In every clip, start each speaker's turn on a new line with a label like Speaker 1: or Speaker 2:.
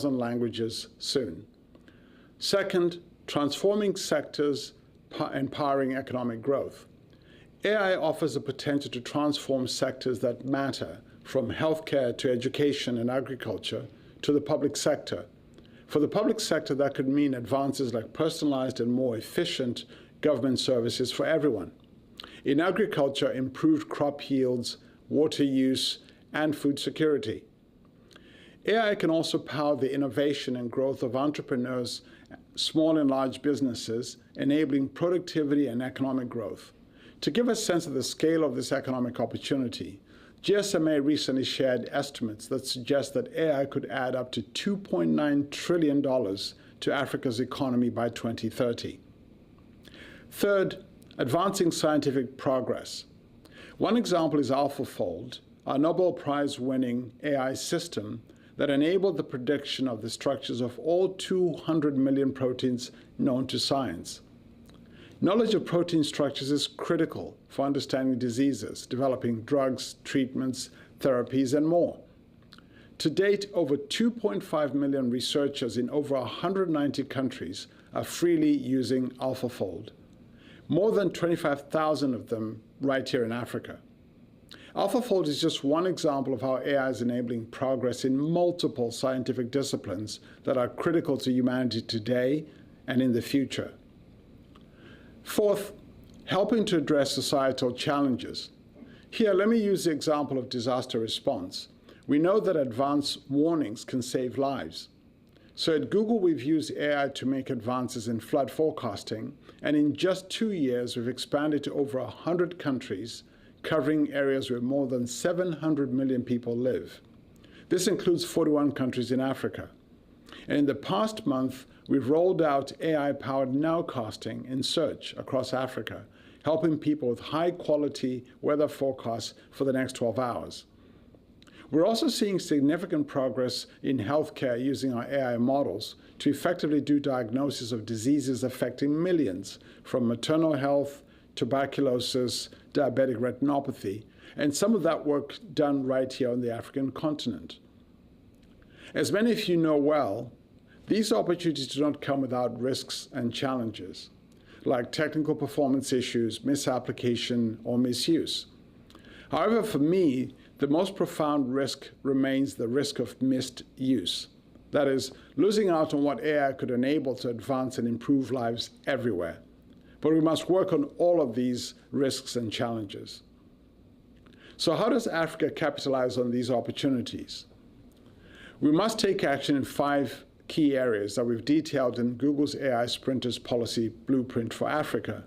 Speaker 1: languages soon. Second, transforming sectors and powering economic growth. AI offers the potential to transform sectors that matter, from healthcare to education and agriculture to the public sector. For the public sector, that could mean advances like personalized and more efficient government services for everyone. In agriculture, improved crop yields, water use, and food security. AI can also power the innovation and growth of entrepreneurs, small and large businesses, enabling productivity and economic growth. To give a sense of the scale of this economic opportunity, GSMA recently shared estimates that suggest that AI could add up to $2.9 trillion to Africa's economy by 2030. Third, advancing scientific progress. One example is AlphaFold, our Nobel Prize-winning AI system that enabled the prediction of the structures of all 200 million proteins known to science. Knowledge of protein structures is critical for understanding diseases, developing drugs, treatments, therapies, and more. To date, over 2.5 million researchers in over 190 countries are freely using AlphaFold. More than 25,000 of them right here in Africa. AlphaFold is just one example of how AI is enabling progress in multiple scientific disciplines that are critical to humanity today and in the future. Fourth, helping to address societal challenges. Here, let me use the example of disaster response. We know that advanced warnings can save lives. So at Google, we've used AI to make advances in flood forecasting, and in just 2 years, we've expanded to over 100 countries, covering areas where more than 700 million people live. This includes 41 countries in Africa. And in the past month, we've rolled out AI-powered nowcasting in search across Africa, helping people with high-quality weather forecasts for the next 12 hours. We're also seeing significant progress in healthcare using our AI models to effectively do diagnosis of diseases affecting millions, from maternal health, tuberculosis, diabetic retinopathy, and some of that work done right here on the African continent. As many of you know well, these opportunities do not come without risks and challenges, like technical performance issues, misapplication, or misuse. However, for me, the most profound risk remains the risk of misuse. That is, losing out on what AI could enable to advance and improve lives everywhere. But we must work on all of these risks and challenges. So how does Africa capitalize on these opportunities? We must take action in 5 key areas that we've detailed in Google's AI Sprinters Policy Blueprint for Africa.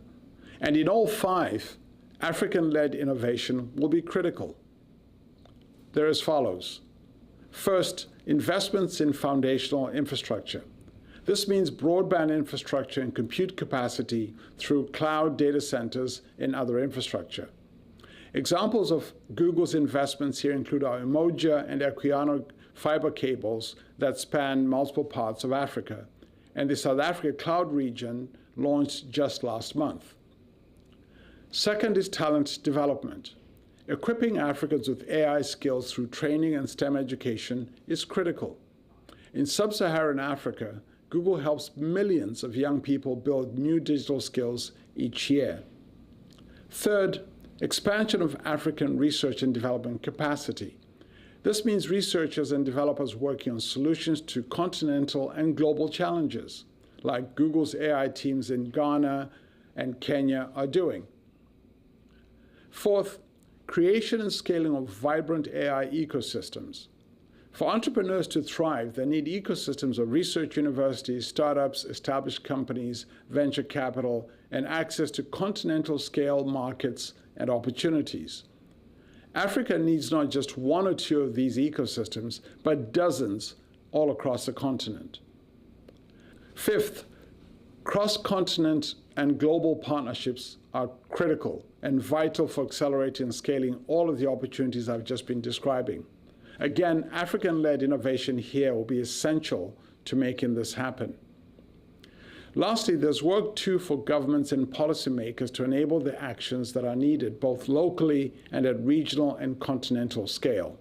Speaker 1: And in all 5, African-led innovation will be critical. They're as follows. First, investments in foundational infrastructure. This means broadband infrastructure and compute capacity through cloud data centers and other infrastructure. Examples of Google's investments here include our Umoja and Equiano fiber cables that span multiple parts of Africa, and the South Africa Cloud region launched just last month. Second is talent development. Equipping Africans with AI skills through training and STEM education is critical. In sub-Saharan Africa, Google helps millions of young people build new digital skills each year. Third, expansion of African research and development capacity. This means researchers and developers working on solutions to continental and global challenges, like Google's AI teams in Ghana and Kenya are doing. Fourth, creation and scaling of vibrant AI ecosystems. For entrepreneurs to thrive, they need ecosystems of research universities, startups, established companies, venture capital, and access to continental scale markets and opportunities. Africa needs not just 1 or 2 of these ecosystems, but dozens all across the continent. Fifth, cross-continent and global partnerships are critical and vital for accelerating and scaling all of the opportunities I've just been describing. Again, African-led innovation here will be essential to making this happen. Lastly, there's work too for governments and policymakers to enable the actions that are needed both locally and at regional and continental scale.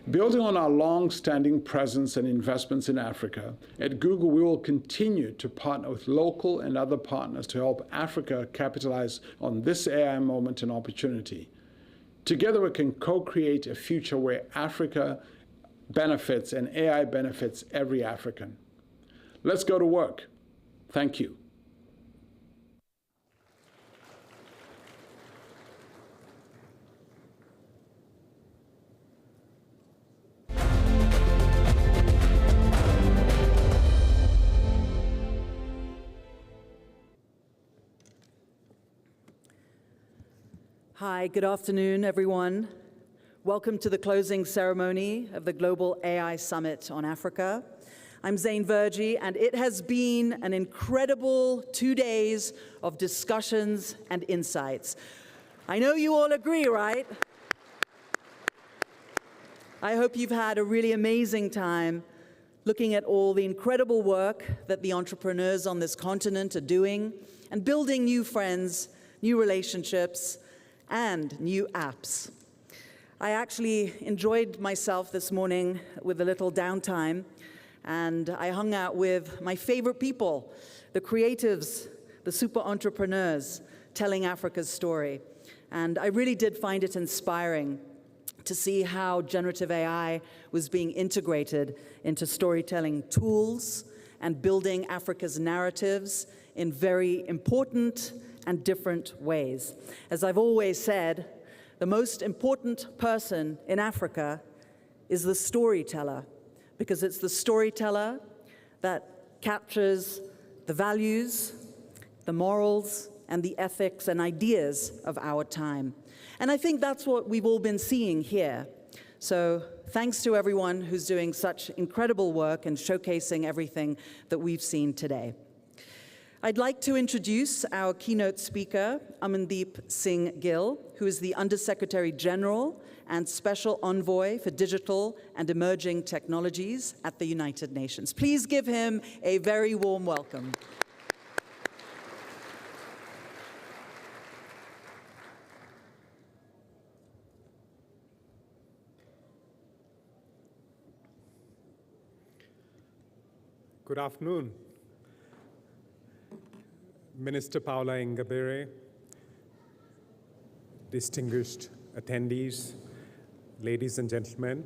Speaker 1: Building on our long-standing presence and investments in Africa, at Google we will continue to partner with local and other partners to help Africa capitalize on this AI moment and opportunity. Together we can co-create a future where Africa benefits and AI benefits every African. Let's go to work. Thank you.
Speaker 2: Hi, good afternoon, everyone. Welcome to the closing ceremony of the Global AI Summit on Africa. I'm Zain Verjee, and it has been an incredible 2 days of discussions and insights. I know you all agree, right? I hope you've had a really amazing time looking at all the incredible work that the entrepreneurs on this continent are doing and building new friends, new relationships, and new apps. I actually enjoyed myself this morning with a little downtime, and I hung out with my favorite people, the creatives, the super entrepreneurs, telling Africa's story. And I really did find it inspiring to see how generative AI was being integrated into storytelling tools and building Africa's narratives in very important and different ways. As I've always said, the most important person in Africa is the storyteller, because it's the storyteller that captures the values, the morals, and the ethics and ideas of our time. And I think that's what we've all been seeing here. So thanks to everyone who's doing such incredible work and showcasing everything that we've seen today. I'd like to introduce our keynote speaker, Amandeep Singh Gill, who is the Undersecretary General and Special Envoy for Digital and Emerging Technologies at the United Nations. Please give him a very warm welcome.
Speaker 3: Good afternoon. Minister Paula Ingabire, distinguished attendees, ladies and gentlemen,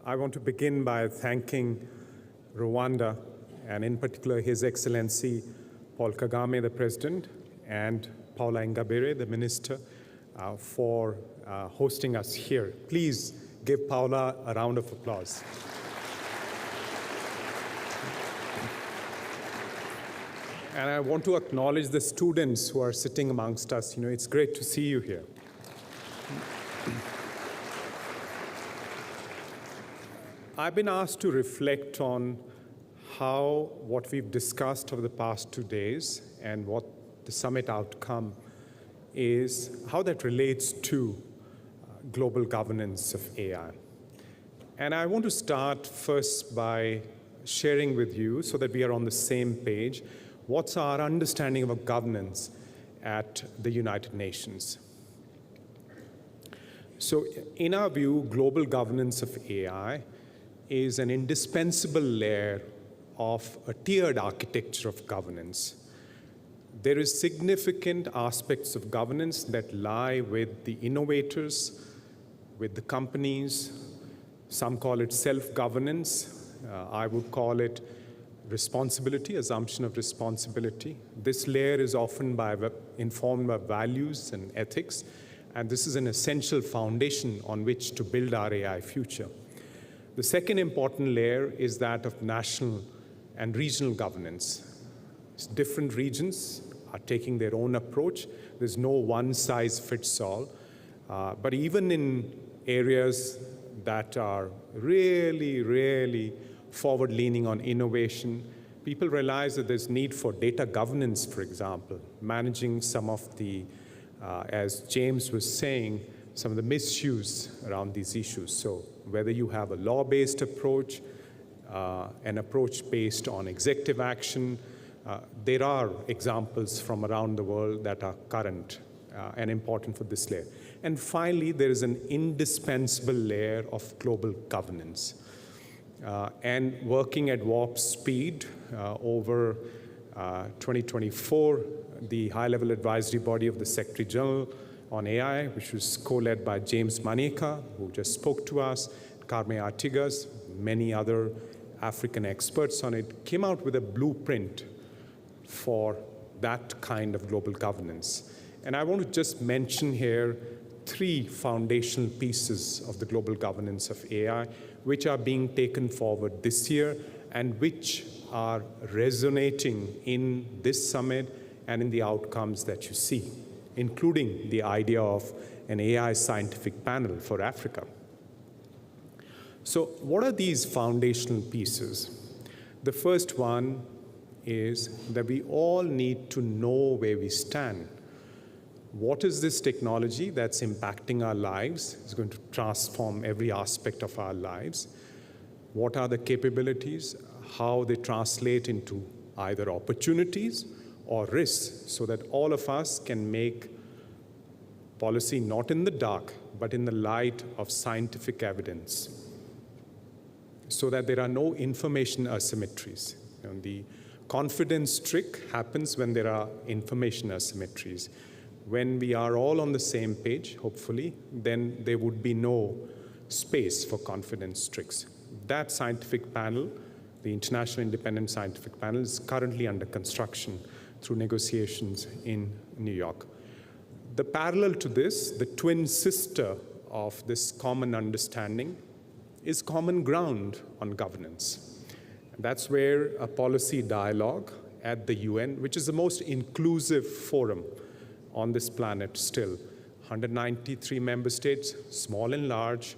Speaker 3: I want to begin by thanking Rwanda, and in particular His Excellency Paul Kagame, the President, and Paula Ingabire, the Minister, for hosting us here. Please give Paula a round of applause. And I want to acknowledge the students who are sitting amongst us. You know, it's great to see you here. I've been asked to reflect on how what we've discussed over the past 2 days and what the summit outcome is, how that relates to global governance of AI. And I want to start first by sharing with you, so that we are on the same page, what's our understanding of governance at the United Nations. So in our view, global governance of AI is an indispensable layer of a tiered architecture of governance. There is significant aspects of governance that lie with the innovators, with the companies. Some call it self-governance. I would call it responsibility, assumption of responsibility. This layer is often informed by values and ethics, and this is an essential foundation on which to build our AI future. The second important layer is that of national and regional governance. Different regions are taking their own approach. There's no one-size-fits-all. But even in areas that are really forward-leaning on innovation, people realize that there's need for data governance, for example, managing some of the, as James was saying, some of the misuse around these issues. So whether you have a law-based approach, an approach based on executive action, there are examples from around the world that are current and important for this layer. And finally, there is an indispensable layer of global governance. And working at warp speed over 2024, the high-level advisory body of the Secretary General on AI, which was co-led by James Maneka, who just spoke to us, Carme Artigas, many other African experts on it, came out with a blueprint for that kind of global governance. And I want to just mention here 3 foundational pieces of the global governance of AI, which are being taken forward this year and which are resonating in this summit and in the outcomes that you see, including the idea of an AI scientific panel for Africa. So what are these foundational pieces? The first one is that we all need to know where we stand. What is this technology that's impacting our lives? It's going to transform every aspect of our lives. What are the capabilities? How they translate into either opportunities or risks, so that all of us can make policy not in the dark, but in the light of scientific evidence, so that there are no information asymmetries. The confidence trick happens when there are information asymmetries. When we are all on the same page, hopefully, then there would be no space for confidence tricks. That scientific panel, the International Independent Scientific Panel, is currently under construction through negotiations in New York. The parallel to this, the twin sister of this common understanding, is common ground on governance. That's where a policy dialogue at the UN, which is the most inclusive forum on this planet still, 193 member states, small and large,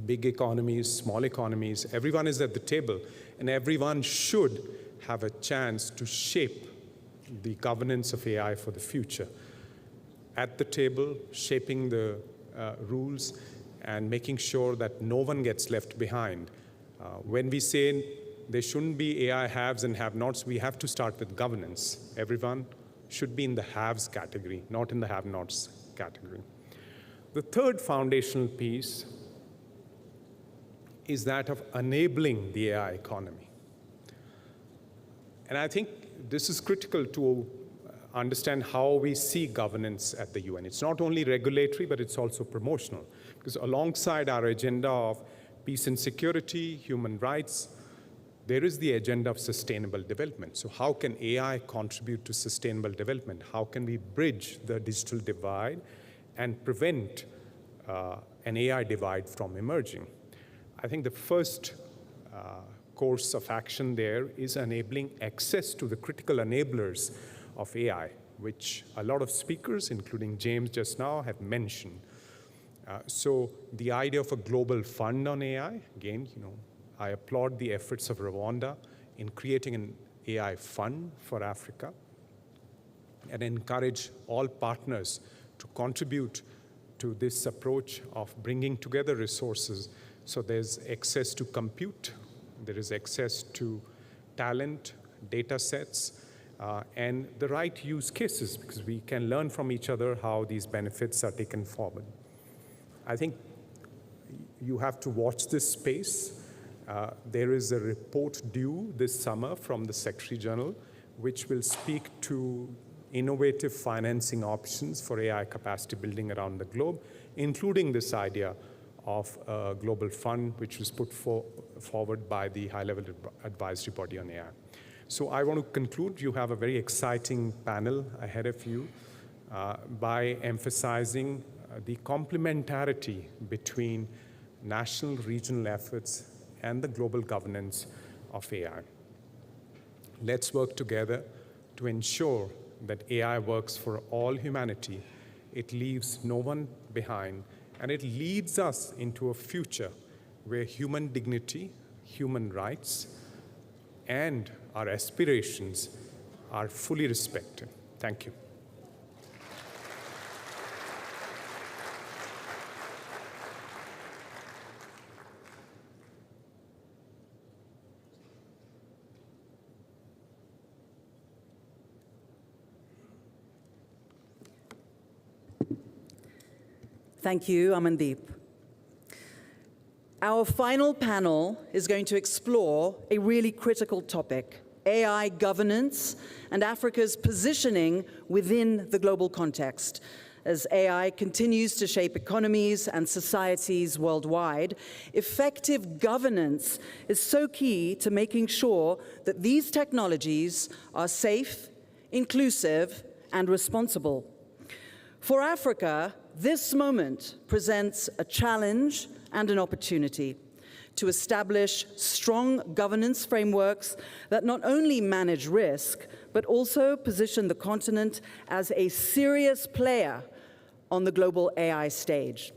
Speaker 3: big economies, small economies, everyone is at the table, and everyone should have a chance to shape the governance of AI for the future. At the table, shaping the rules and making sure that no one gets left behind. When we say there shouldn't be AI haves and have-nots, we have to start with governance. Everyone should be in the haves category, not in the have-nots category. The third foundational piece is that of enabling the AI economy. And I think this is critical to understand how we see governance at the UN. It's not only regulatory, but it's also promotional. Because alongside our agenda of peace and security, human rights, there is the agenda of sustainable development. So how can AI contribute to sustainable development? How can we bridge the digital divide and prevent an AI divide from emerging? I think the first course of action there is enabling access to the critical enablers of AI, which a lot of speakers, including James just now, have mentioned. So the idea of a global fund on AI, again, I applaud the efforts of Rwanda in creating an AI fund for Africa and encourage all partners to contribute to this approach of bringing together resources. So there's access to compute, there is access to talent, data sets, and the right use cases, because we can learn from each other how these benefits are taken forward. I think you have to watch this space. There is a report due this summer from the Secretary General, which will speak to innovative financing options for AI capacity building around the globe, including this idea of a global fund, which was put forward by the high-level advisory body on AI. So I want to conclude. You have a very exciting panel ahead of you by emphasizing the complementarity between national, regional efforts and the global governance of AI. Let's work together to ensure that AI works for all humanity. It leaves no one behind, and it leads us into a future where human dignity, human rights, and our aspirations are fully respected. Thank you.
Speaker 2: Thank you, Amandeep. Our final panel is going to explore a really critical topic: AI governance and Africa's positioning within the global context. As AI continues to shape economies and societies worldwide, effective governance is so key to making sure that these technologies are safe, inclusive, and responsible. For Africa, this moment presents a challenge and an opportunity to establish strong governance frameworks that not only manage risk, but also position the continent as a serious player on the global AI stage.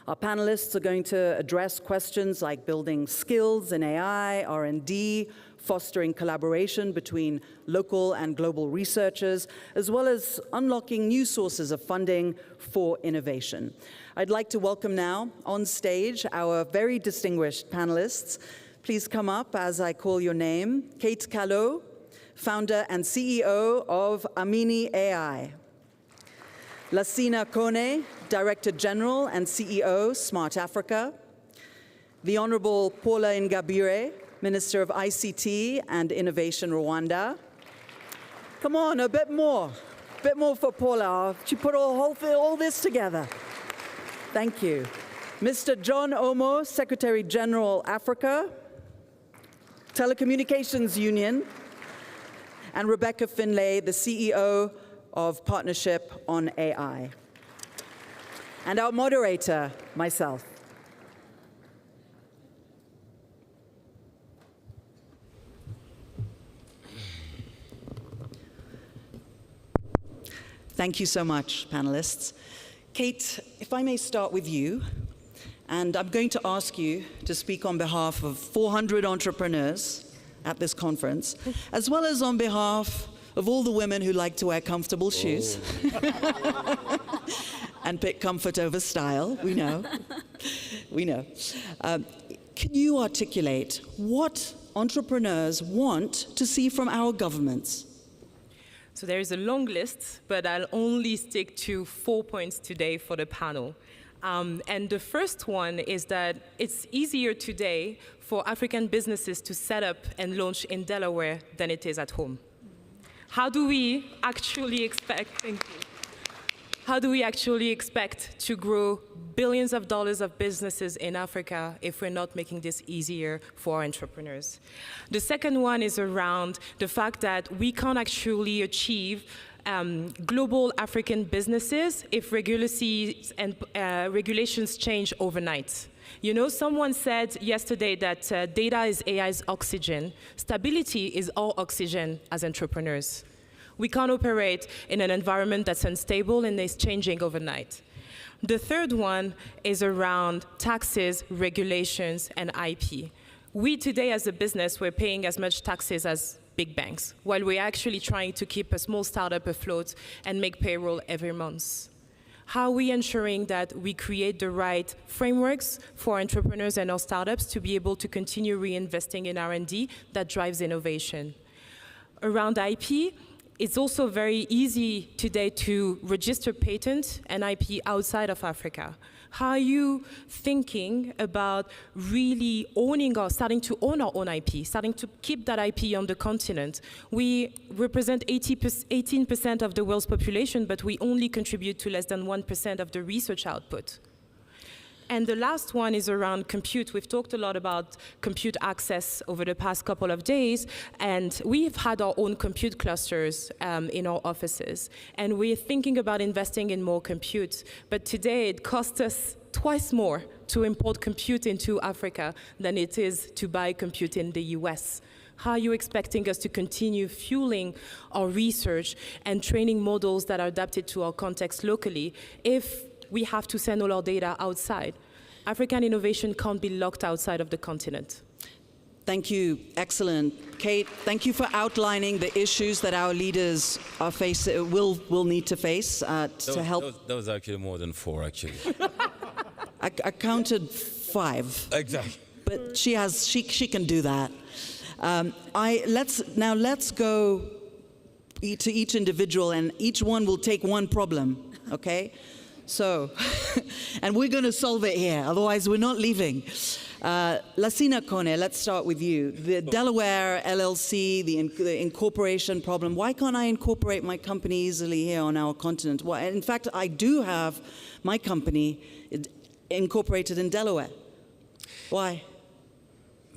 Speaker 2: Our panelists are going to address questions like building skills in AI, R&D, fostering collaboration between local and global researchers, as well as unlocking new sources of funding for innovation. I'd like to welcome now on stage our very distinguished panelists. Please come up as I call your name. Kate Callot, founder and CEO of Amini AI. Lassina Kone, Director General and CEO, Smart Africa. The Honorable Paula Ingabire, Minister of ICT and Innovation, Rwanda. Come on, a bit more for Paula. She put all this together. Thank you. Mr. John Omo, Secretary General, Africa, Telecommunications Union, and Rebecca Finlay, the CEO of Partnership on AI. And our moderator, myself. Thank you so much, panelists. Kate, if I may start with you, and I'm going to ask you to speak on behalf of 400 entrepreneurs at this conference, as well as on behalf of all the women who like to wear comfortable shoes and pick comfort over style. We know. Can you articulate what entrepreneurs want to see from our governments?
Speaker 4: So there is a long list, but I'll only stick to 4 points today for the panel. And the first one is that it's easier today for African businesses to set up and launch in Delaware than it is at home. How do we actually expect to grow billions of dollars of businesses in Africa if we're not making this easier for our entrepreneurs? The second one is around the fact that we can't actually achieve global African businesses if regulations and regulations change overnight. You know, someone said yesterday that data is AI's oxygen. Stability is our oxygen as entrepreneurs. We can't operate in an environment that's unstable and is changing overnight. The third one is around taxes, regulations, and IP. We today as a business, we're paying as much taxes as big banks, while we're actually trying to keep a small startup afloat and make payroll every month. How are we ensuring that we create the right frameworks for entrepreneurs and our startups to be able to continue reinvesting in R&D that drives innovation? Around IP, it's also very easy today to register patents and IP outside of Africa. How are you thinking about really owning or starting to own our own IP, starting to keep that IP on the continent? We represent 18% of the world's population, but we only contribute to less than 1% of the research output. And the last one is around compute. We've talked a lot about compute access over the past couple of days, and we've had our own compute clusters in our offices. And we're thinking about investing in more compute. But today, it costs us twice more to import compute into Africa than it is to buy compute in the US. How are you expecting us to continue fueling our research and training models that are adapted to our context locally if we have to send all our data outside? African innovation can't be locked outside of the continent.
Speaker 2: Thank you. Excellent. Kate, thank you for outlining the issues that our leaders are will need to face to help.
Speaker 5: That was actually more than 4, actually.
Speaker 2: I counted 5.
Speaker 5: Exactly.
Speaker 2: But she can do that. Let's go to each individual, and each one will take one problem, okay? So, and we're going to solve it here, otherwise we're not leaving. Lasina Kone, let's start with you. The Delaware LLC, the incorporation problem. Why can't I incorporate my company easily here on our continent? Well, in fact, I do have my company incorporated in Delaware. Why?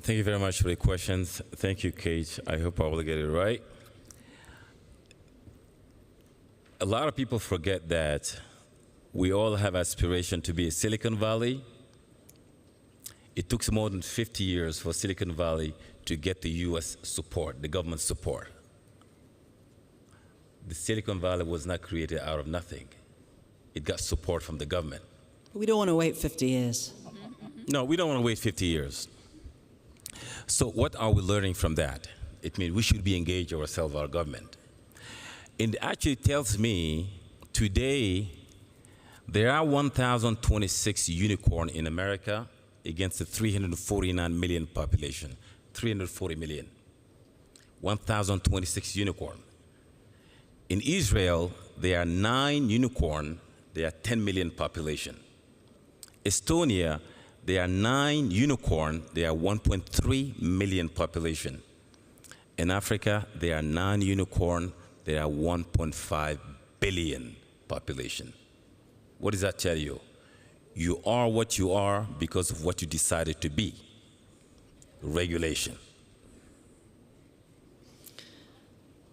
Speaker 5: Thank you very much for the questions. Thank you, Kate. I hope I will get it right. A lot of people forget that we all have aspiration to be a Silicon Valley. It took more than 50 years for Silicon Valley to get the US support, the government support. The Silicon Valley was not created out of nothing. It got support from the government.
Speaker 2: We don't want to wait 50 years.
Speaker 5: No, we don't want to wait 50 years. So what are we learning from that? It means we should be engaged ourselves, our government. It actually tells me today there are 1,026 unicorns in America against the 349 million population, 340 million. 1,026 unicorns. In Israel, there are 9 unicorns, there are 10 million population. Estonia, there are 9 unicorns, there are 1.3 million population. In Africa, there are 9 unicorns, there are 1.5 billion population. What does that tell you? You are what you are because of what you decided to be. Regulation.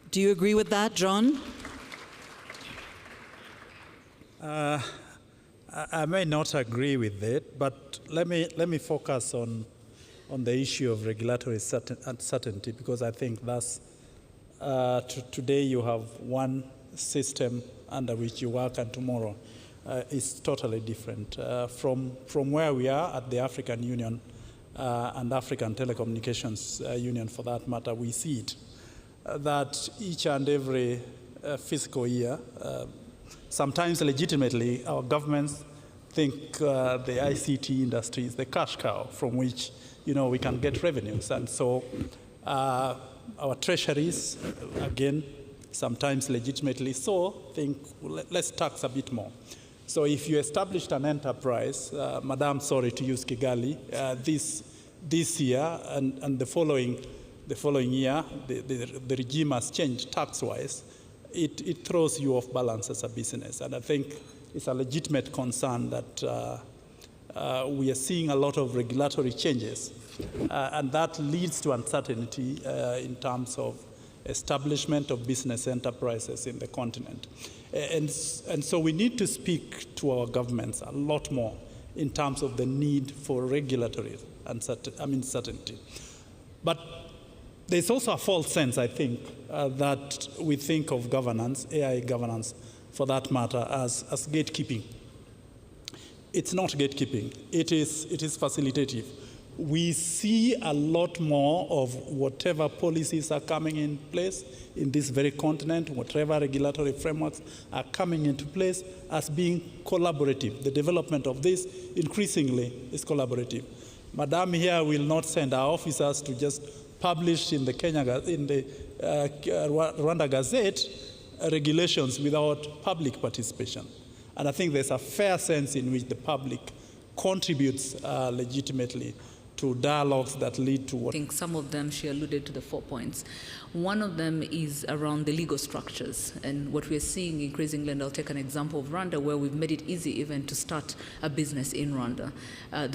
Speaker 2: Do you agree with that, John?
Speaker 6: I may not agree with it, but let me focus on the issue of regulatory uncertainty, because I think that's today you have one system under which you work, and tomorrow is totally different. From where we are at the African Union and African Telecommunications Union, for that matter, we see it that each and every fiscal year, sometimes legitimately, our governments think the ICT industry is the cash cow from which we can get revenues, and so our treasuries, again, sometimes legitimately so, think let's tax a bit more. So if you established an enterprise, Madam, sorry to use Kigali, this year and the following year, the regime has changed tax-wise. It throws you off balance as a business, and I think it's a legitimate concern that we are seeing a lot of regulatory changes, and that leads to uncertainty in terms of establishment of business enterprises in the continent. And so we need to speak to our governments a lot more in terms of the need for regulatory certainty. But there's also a false sense, I think, that we think of governance, AI governance, for that matter, as gatekeeping. It's not gatekeeping. It is facilitative. We see a lot more of whatever policies are coming in place in this very continent, whatever regulatory frameworks are coming into place as being collaborative. The development of this increasingly is collaborative. Madam here will not send our officers to just publish in the Rwanda Gazette regulations without public participation. And I think there's a fair sense in which the public contributes legitimately to dialogues that lead to what...
Speaker 7: I think some of them, she alluded to the 4 points. One of them is around the legal structures. And what we're seeing increasingly, and I'll take an example of Rwanda, where we've made it easy even to start a business in Rwanda.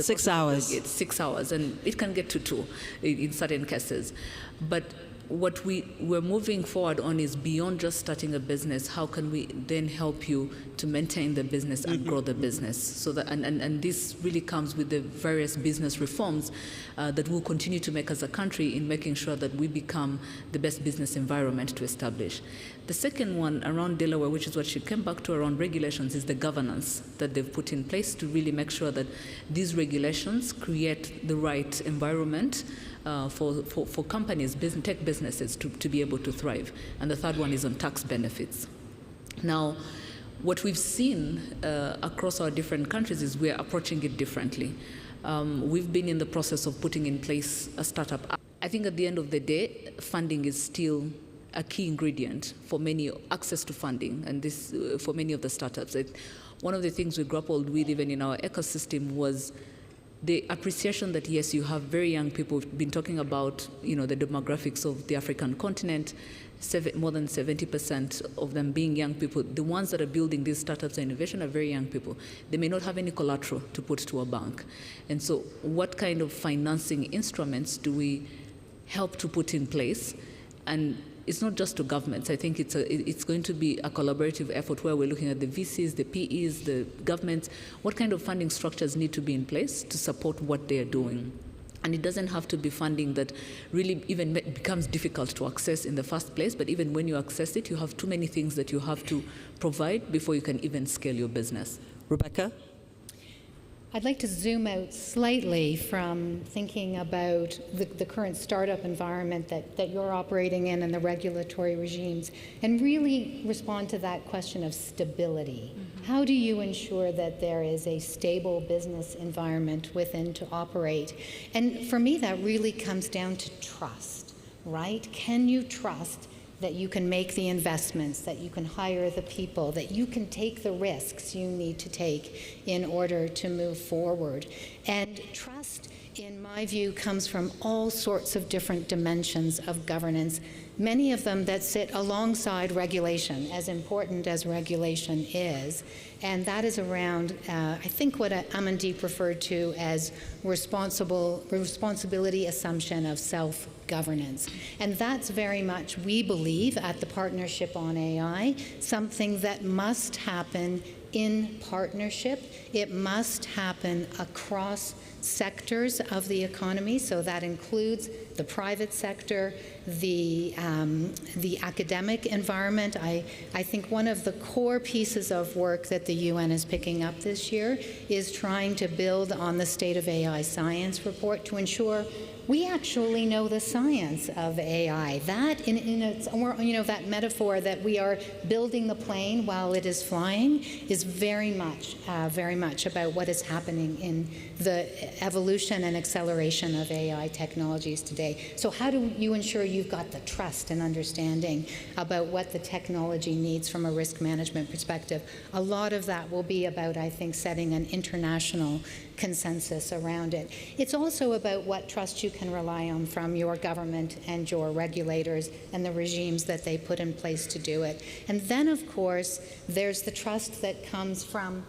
Speaker 2: 6 hours.
Speaker 7: It's 6 hours, and it can get to 2 in certain cases. But what we're moving forward on is beyond just starting a business. How can we then help you to maintain the business and grow the business? So that, and this really comes with the various business reforms that we'll continue to make as a country in making sure that we become the best business environment to establish. The second one around Delaware, which is what she came back to around regulations, is the governance that they've put in place to really make sure that these regulations create the right environment for companies, tech businesses to be able to thrive. And the third one is on tax benefits. Now, what we've seen across our different countries is we're approaching it differently. We've been in the process of putting in place a startup. I think at the end of the day, funding is still a key ingredient for many, access to funding, and this for many of the startups. one of the things we grappled with even in our ecosystem was the appreciation that, yes, you have very young people. We've been talking about, the demographics of the African continent, more than 70% of them being young people. The ones that are building these startups and innovation are very young people. They may not have any collateral to put to a bank. And so what kind of financing instruments do we help to put in place? And it's not just to governments. I think it's going to be a collaborative effort where we're looking at the VCs, the PEs, the governments. What kind of funding structures need to be in place to support what they're doing? And it doesn't have to be funding that really even becomes difficult to access in the first place, but even when you access it, you have too many things that you have to provide before you can even scale your business.
Speaker 2: Rebecca?
Speaker 8: I'd like to zoom out slightly from thinking about the current startup environment that you're operating in and the regulatory regimes, and really respond to that question of stability. Mm-hmm. How do you ensure that there is a stable business environment within to operate? And for me, that really comes down to trust, right? Can you trust that you can make the investments, that you can hire the people, that you can take the risks you need to take in order to move forward? And trust, in my view, comes from all sorts of different dimensions of governance, many of them that sit alongside regulation, as important as regulation is. And that is around, I think, what Amandeep referred to as responsibility assumption of self-governance. And that's very much, we believe, at the Partnership on AI, something that must happen in partnership. It must happen across sectors of the economy, so that includes the private sector, the academic environment. I think one of the core pieces of work that the UN is picking up this year is trying to build on the State of AI Science report to ensure we actually know the science of AI. That, that metaphor that we are building the plane while it is flying is very much about what is happening in the evolution and acceleration of AI technologies today. So how do you ensure you've got the trust and understanding about what the technology needs from a risk management perspective? A lot of that will be about, I think, setting an international consensus around it. It's also about what trust you can rely on from your government and your regulators and the regimes that they put in place to do it. And then, of course, there's the trust that comes from,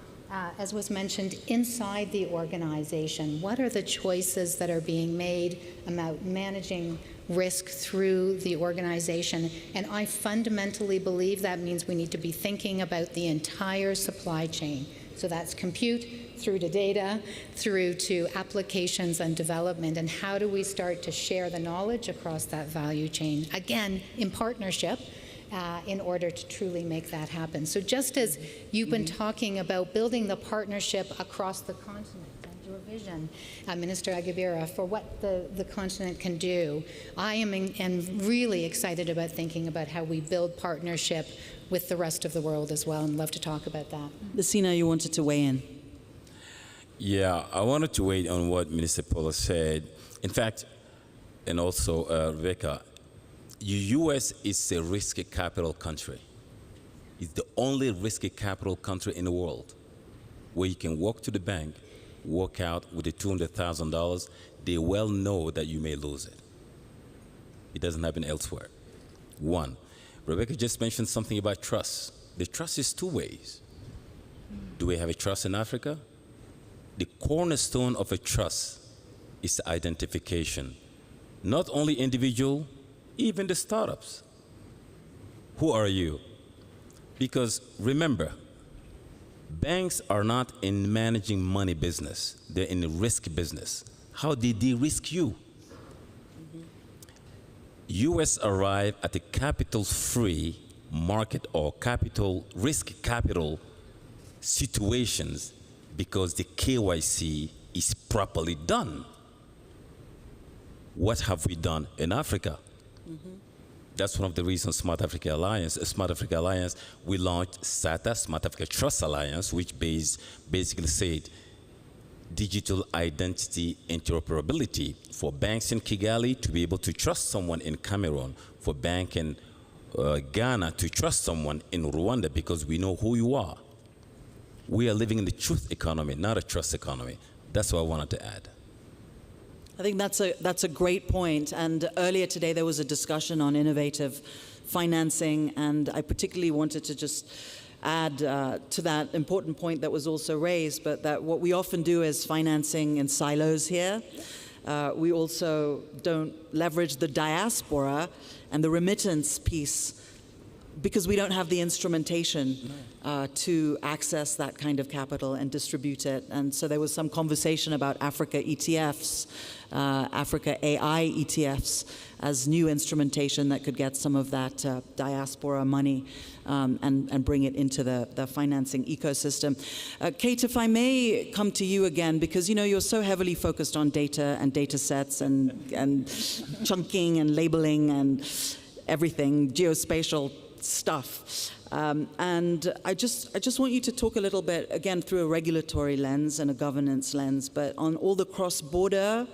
Speaker 8: as was mentioned, inside the organization. What are the choices that are being made about managing risk through the organization? And I fundamentally believe that means we need to be thinking about the entire supply chain. So that's compute, through to data, through to applications and development, and how do we start to share the knowledge across that value chain, again, in partnership, in order to truly make that happen. So just as you've been talking about building the partnership across the continent and your vision, Minister Agabira, for what the continent can do, I am really excited about thinking about how we build partnership with the rest of the world as well, and love to talk about that.
Speaker 2: Lucina, you wanted to weigh in.
Speaker 5: Yeah, I wanted to weigh on what Minister Paula said. In fact, and also Rebecca, the U.S. is a risky capital country. It's the only risky capital country in the world where you can walk to the bank, walk out with the $200,000. They well know that you may lose it. It doesn't happen elsewhere. One, Rebecca just mentioned something about trust. The trust is two ways. Do we have a trust in Africa? The cornerstone of a trust is identification. Not only individual, even the startups. Who are you? Because remember, banks are not in managing money business. They're in the risk business. How did they risk you? US arrived at a capital-free market or risk capital situations because the KYC is properly done. What have we done in Africa? Mm-hmm. That's one of the reasons Smart Africa Alliance, we launched SATA, Smart Africa Trust Alliance, which basically said digital identity interoperability for banks in Kigali to be able to trust someone in Cameroon, for bank in Ghana to trust someone in Rwanda because we know who you are. We are living in the truth economy, not a trust economy. That's what I wanted to add.
Speaker 2: I think that's a great point. And earlier today there was a discussion on innovative financing, and I particularly wanted to just add to that important point that was also raised, but that what we often do is financing in silos here. We also don't leverage the diaspora and the remittance piece because we don't have the instrumentation to access that kind of capital and distribute it. And so there was some conversation about Africa ETFs, Africa AI ETFs as new instrumentation that could get some of that diaspora money and bring it into the financing ecosystem. Kate, if I may come to you again, because you're so heavily focused on data and data sets and chunking and labeling and everything, geospatial stuff. And I just want you to talk a little bit, again, through a regulatory lens and a governance lens, but on all the cross-border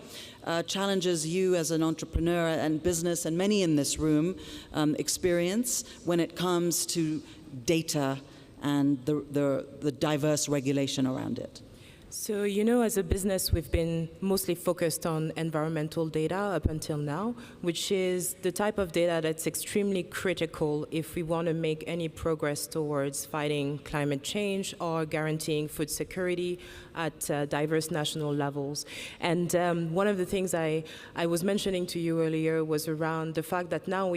Speaker 2: challenges you as an entrepreneur and business and many in this room experience when it comes to data and the diverse regulation around it.
Speaker 4: So, as a business, we've been mostly focused on environmental data up until now, which is the type of data that's extremely critical if we want to make any progress towards fighting climate change or guaranteeing food security at diverse national levels. And one of the things I was mentioning to you earlier was around the fact that now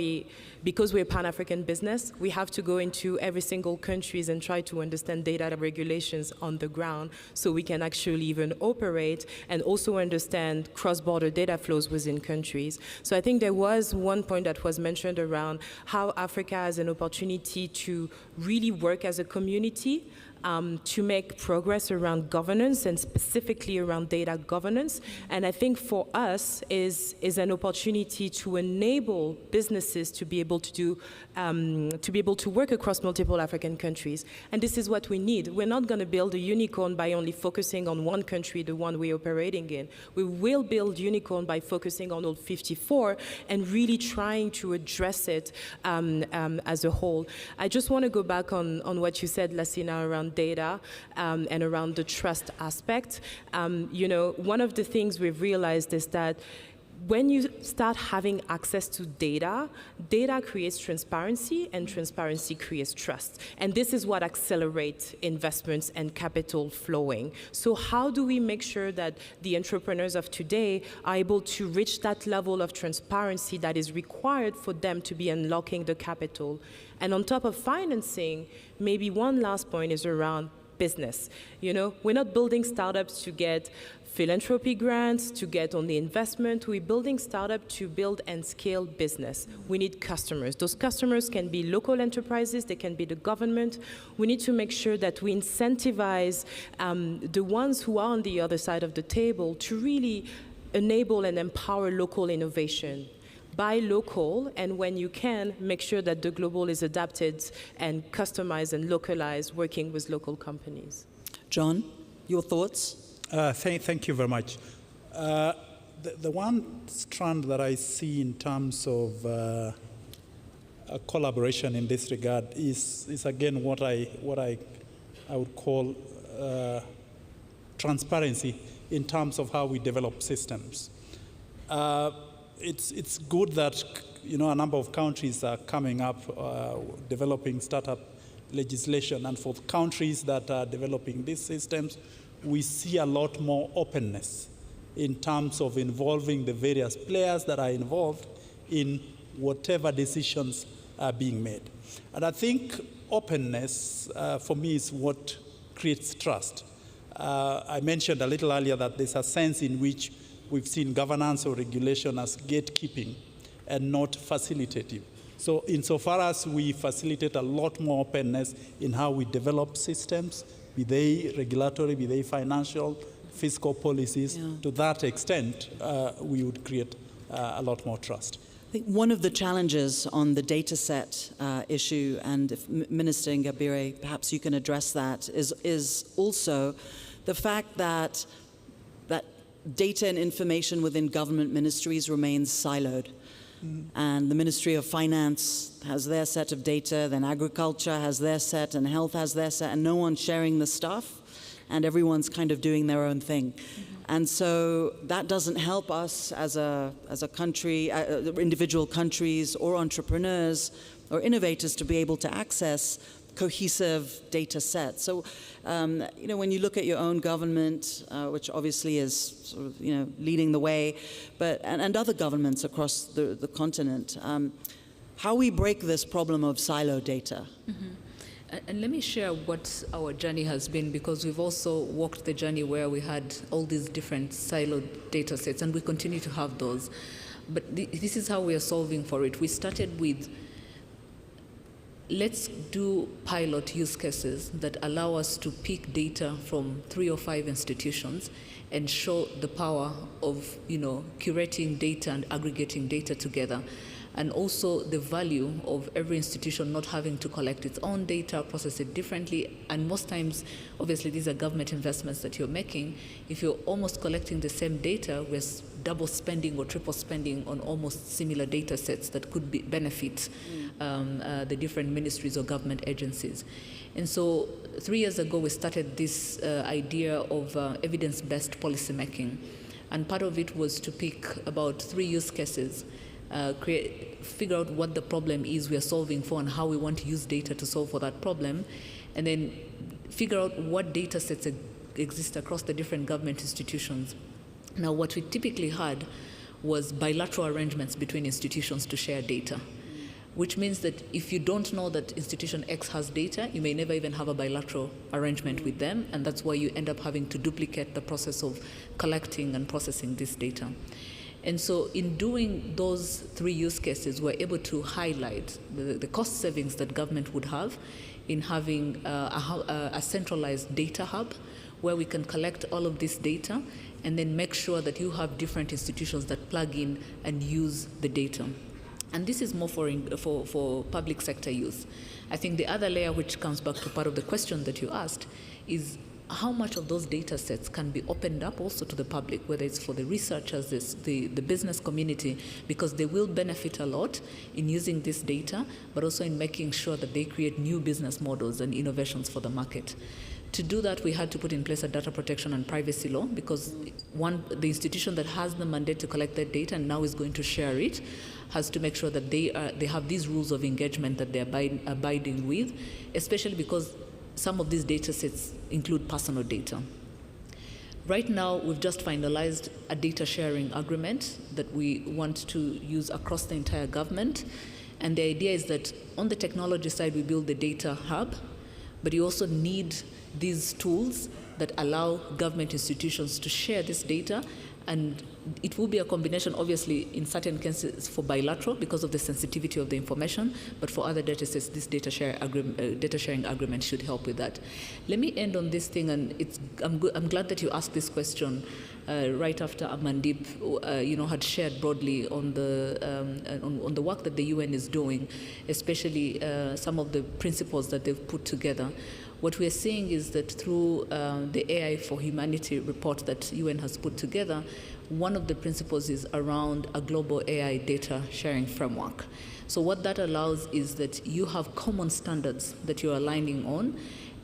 Speaker 4: because we're a Pan-African business, we have to go into every single countries and try to understand data regulations on the ground so we can actually even operate and also understand cross-border data flows within countries. So I think there was one point that was mentioned around how Africa has an opportunity to really work as a community to make progress around governance and specifically around data governance. And I think for us is an opportunity to enable businesses to be able to do, to be able to work across multiple African countries. And this is what we need. We're not going to build a unicorn by only focusing on one country, the one we're operating in. We will build unicorn by focusing on all 54 and really trying to address it as a whole. I just want to go back on what you said, Lassina, around data and around the trust aspect. One of the things we've realized is that when you start having access to data, data creates transparency, and transparency creates trust. And this is what accelerates investments and capital flowing. So how do we make sure that the entrepreneurs of today are able to reach that level of transparency that is required for them to be unlocking the capital? And on top of financing, maybe one last point is around business. We're not building startups to get philanthropy grants, to get only investment. We're building startups to build and scale business. We need customers. Those customers can be local enterprises, they can be the government. We need to make sure that we incentivize the ones who are on the other side of the table to really enable and empower local innovation. Buy local, and when you can, make sure that the global is adapted and customized and localized, working with local companies.
Speaker 2: John, your thoughts?
Speaker 6: Thank you very much. The one strand that I see in terms of a collaboration in this regard is again what I would call transparency in terms of how we develop systems. It's good that a number of countries are coming up developing startup legislation, and for countries that are developing these systems, we see a lot more openness in terms of involving the various players that are involved in whatever decisions are being made. And I think openness, for me, is what creates trust. I mentioned a little earlier that there's a sense in which we've seen governance or regulation as gatekeeping and not facilitative. So insofar as we facilitate a lot more openness in how we develop systems, be they regulatory, be they financial, fiscal policies, to that extent, we would create a lot more trust.
Speaker 2: I think one of the challenges on the data set issue, and if Minister Ingabire, perhaps you can address that, is also the fact that data and information within government ministries remains siloed. And the Ministry of Finance has their set of data, then agriculture has their set, and health has their set, and no one's sharing the stuff, and everyone's kind of doing their own thing. And so that doesn't help us as a country, individual countries or entrepreneurs or innovators to be able to access cohesive data sets. So, when you look at your own government, which obviously is sort of, leading the way, and other governments across the continent, how we break this problem of silo data.
Speaker 7: And let me share what our journey has been, because we've also walked the journey where we had all these different siloed data sets, and we continue to have those. But this is how we are solving for it. We started with, let's do pilot use cases that allow us to pick data from 3 or 5 institutions and show the power of, curating data and aggregating data together. And also the value of every institution not having to collect its own data, process it differently. And most times, obviously, these are government investments that you're making. If you're almost collecting the same data, we're double spending or triple spending on almost similar data sets that could benefit the different ministries or government agencies. And so 3 years ago, we started this idea of evidence-based policymaking. And part of it was to pick about 3 use cases, figure out what the problem is we are solving for and how we want to use data to solve for that problem, and then figure out what data sets exist across the different government institutions. Now, what we typically had was bilateral arrangements between institutions to share data, which means that if you don't know that institution X has data, you may never even have a bilateral arrangement with them, and that's why you end up having to duplicate the process of collecting and processing this data. And so in doing those 3 use cases, we're able to highlight the cost savings that government would have in having a centralized data hub where we can collect all of this data and then make sure that you have different institutions that plug in and use the data. And this is more for public sector use. I think the other layer, which comes back to part of the question that you asked, is how much of those data sets can be opened up also to the public, whether it's for the researchers, the business community, because they will benefit a lot in using this data, but also in making sure that they create new business models and innovations for the market. To do that, we had to put in place a data protection and privacy law, because the institution that has the mandate to collect that data and now is going to share it has to make sure that they have these rules of engagement that they're abiding with, especially because some of these data sets include personal data. Right now, we've just finalized a data sharing agreement that we want to use across the entire government. And the idea is that on the technology side, we build the data hub, but you also need these tools that allow government institutions to share this data. And it will be a combination, obviously, in certain cases for bilateral because of the sensitivity of the information, but for other data sets, this data sharing agreement should help with that. Let me end on this thing, and I'm glad that you asked this question right after Amandip, had shared broadly on the work that the UN is doing, especially some of the principles that they've put together. What we're seeing is that through the AI for Humanity report that UN has put together, one of the principles is around a global AI data sharing framework. So what that allows is that you have common standards that you're aligning on.